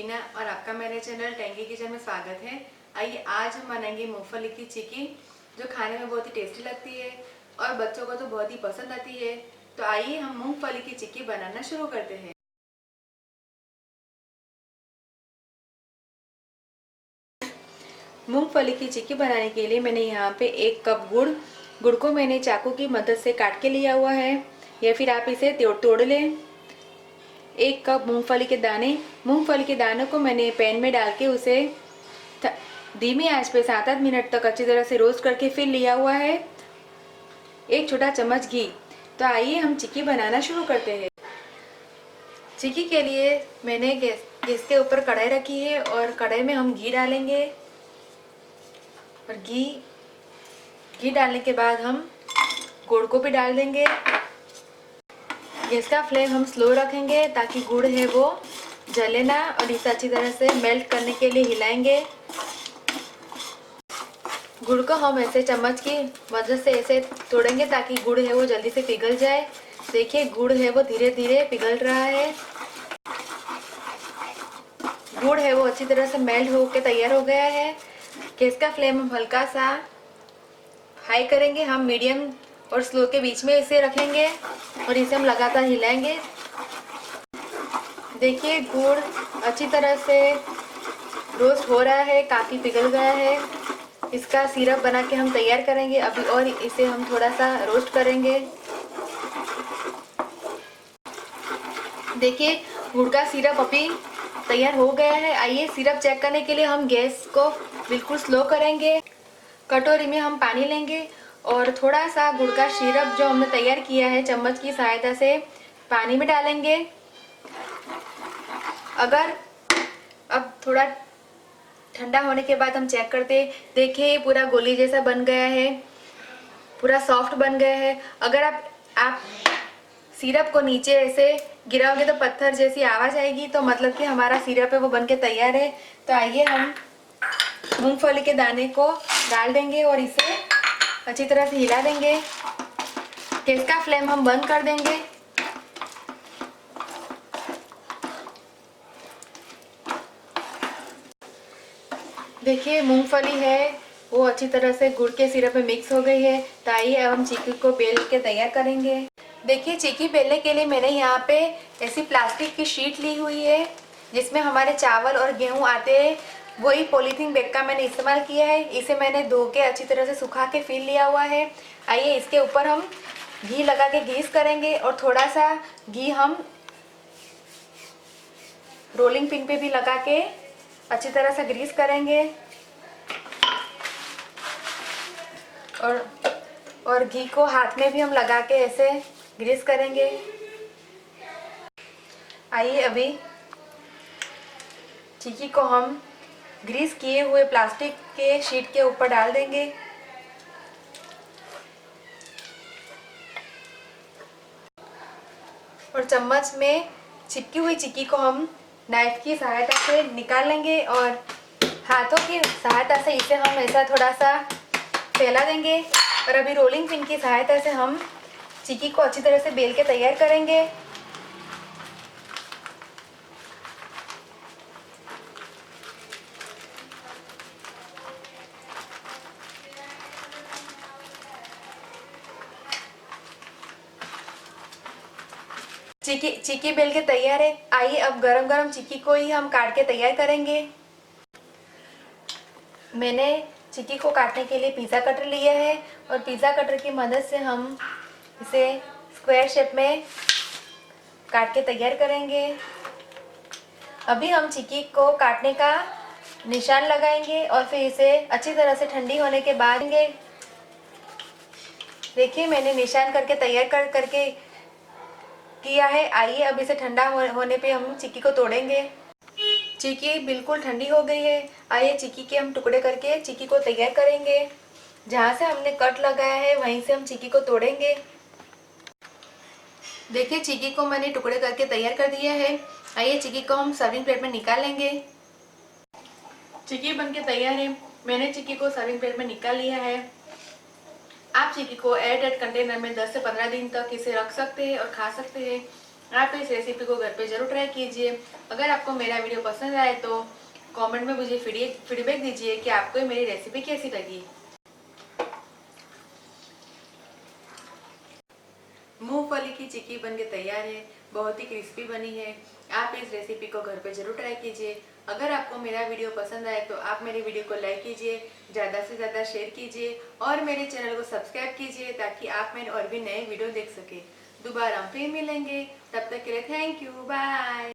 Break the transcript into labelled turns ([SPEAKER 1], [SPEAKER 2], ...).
[SPEAKER 1] टीना और आपका मेरे चैनल टेंगी किचन में स्वागत है। आइए आज हम बनाएंगे मूंगफली की चिक्की, जो खाने में बहुत ही टेस्टी लगती है और बच्चों को तो बहुत ही पसंद आती है। तो आइए हम मूंगफली की चिक्की बनाना शुरू करते हैं। मूंगफली की चिक्की बनाने के लिए मैंने यहाँ पे 1 कप गुड़ को मैंने चाकू की मदद से काट के लिया हुआ है, या फिर आप इसे तोड़ लें। 1 कप मूंगफली के दानों को मैंने पैन में डाल के उसे धीमी आंच पे 7-8 मिनट तक अच्छी तरह से रोस्ट करके फिर लिया हुआ है। 1 छोटा चम्मच घी। तो आइए हम चिक्की बनाना शुरू करते हैं। चिक्की के लिए मैंने गैस के ऊपर कढ़ाई रखी है और कढ़ाई में हम घी डालेंगे। और घी डालने के बाद हम गुड़ को भी डाल देंगे। गैस का फ्लेम हम स्लो रखेंगे ताकि गुड़ है वो जले ना, और इसे अच्छी तरह से मेल्ट करने के लिए हिलाएंगे। गुड़ को हम ऐसे चम्मच की मदद से ऐसे तोड़ेंगे ताकि गुड़ है वो जल्दी से पिघल जाए। देखिए गुड़ है वो धीरे धीरे पिघल रहा है। गुड़ है वो अच्छी तरह से मेल्ट होकर तैयार हो गया है। गैस का फ्लेम हम हल्का सा हाई करेंगे, हम मीडियम और स्लो के बीच में इसे रखेंगे और इसे हम लगातार हिलाएंगे। देखिए गुड़ अच्छी तरह से रोस्ट हो रहा है, काफ़ी पिघल गया है। इसका सिरप बना के हम तैयार करेंगे अभी, और इसे हम थोड़ा सा रोस्ट करेंगे। देखिए गुड़ का सिरप अभी तैयार हो गया है। आइए सिरप चेक करने के लिए हम गैस को बिल्कुल स्लो करेंगे। कटोरी में हम पानी लेंगे और थोड़ा सा गुड़ का सिरप जो हमने तैयार किया है चम्मच की सहायता से पानी में डालेंगे। अगर अब थोड़ा ठंडा होने के बाद हम चेक करते, देखिए पूरा गोली जैसा बन गया है, पूरा सॉफ्ट बन गया है। अगर आप सिरप को नीचे ऐसे गिराओगे तो पत्थर जैसी आवाज़ आएगी, तो मतलब कि हमारा सिरप है वो बनके तैयार है। तो आइए हम मूंगफली के दाने को डाल देंगे और इसे अच्छी तरह से हिला देंगे। गैस का फ्लेम हम बंद कर देंगे। देखिए मूंगफली है वो अच्छी तरह से गुड़ के सिरप में मिक्स हो गई है। तो आइए अब हम चिक्की को बेल के तैयार करेंगे। देखिए चिक्की बेलने के लिए मैंने यहाँ पे ऐसी प्लास्टिक की शीट ली हुई है जिसमें हमारे चावल और गेहूँ आते हैं। वही पॉलीथीन बैग का मैंने इस्तेमाल किया है। इसे मैंने धो के अच्छी तरह से सुखा के फिर लिया हुआ है। आइए इसके ऊपर हम घी लगा के ग्रीस करेंगे, और थोड़ा सा घी हम रोलिंग पिन पे भी लगा के अच्छी तरह से ग्रीस करेंगे। और घी को हाथ में भी हम लगा के ऐसे ग्रीस करेंगे। आइए अभी चिक्की को हम ग्रीस किए हुए प्लास्टिक के शीट के ऊपर डाल देंगे। और चम्मच में चिपकी हुई चिक्की को हम नाइफ की सहायता से निकाल लेंगे, और हाथों की सहायता से इसे हम ऐसा थोड़ा सा फैला देंगे। और अभी रोलिंग पिन की सहायता से हम चिक्की को अच्छी तरह से बेल के तैयार करेंगे। चिक्की बेल के तैयार है। आइए अब गरम गरम चिक्की को ही हम काट के तैयार करेंगे। मैंने चिक्की को काटने के लिए पिज़्ज़ा कटर लिया है, और पिज़्ज़ा कटर की मदद से हम इसे स्क्वायर शेप में काट के तैयार करेंगे। अभी हम चिक्की को काटने का निशान लगाएंगे और फिर इसे अच्छी तरह से ठंडी होने के बाद देखिए मैंने निशान करके तैयार करके किया है। आइए अब इसे ठंडा होने पे हम चिक्की को तोड़ेंगे। चिक्की बिल्कुल ठंडी हो गई है। आइए चिक्की के हम टुकड़े करके चिक्की को तैयार करेंगे। जहाँ से हमने कट लगाया है वहीं से हम चिक्की को तोड़ेंगे। देखिए चिक्की को मैंने टुकड़े करके तैयार कर दिया है। आइए चिक्की को हम सर्विंग प्लेट में निकाल लेंगे। चिक्की बनके तैयार है। मैंने चिक्की को सर्विंग प्लेट में निकाल लिया है। आप चिक्की को एयर टाइट कंटेनर में 10 से 15 दिन तक इसे रख सकते हैं और खा सकते हैं। आप इस रेसिपी को घर पे ज़रूर ट्राई कीजिए। अगर आपको मेरा वीडियो पसंद आए तो कमेंट में मुझे फीडबैक दीजिए कि आपको ये मेरी रेसिपी कैसी लगी। मूंगफली की चिक्की बनके तैयार है, बहुत ही क्रिस्पी बनी है। आप इस रेसिपी को घर पे ज़रूर ट्राई कीजिए। अगर आपको मेरा वीडियो पसंद आए तो आप मेरे वीडियो को लाइक कीजिए, ज़्यादा से ज़्यादा शेयर कीजिए और मेरे चैनल को सब्सक्राइब कीजिए ताकि आप मेरे और भी नए वीडियो देख सकें। दोबारा हम फिर मिलेंगे, तब तक के लिए थैंक यू, बाय।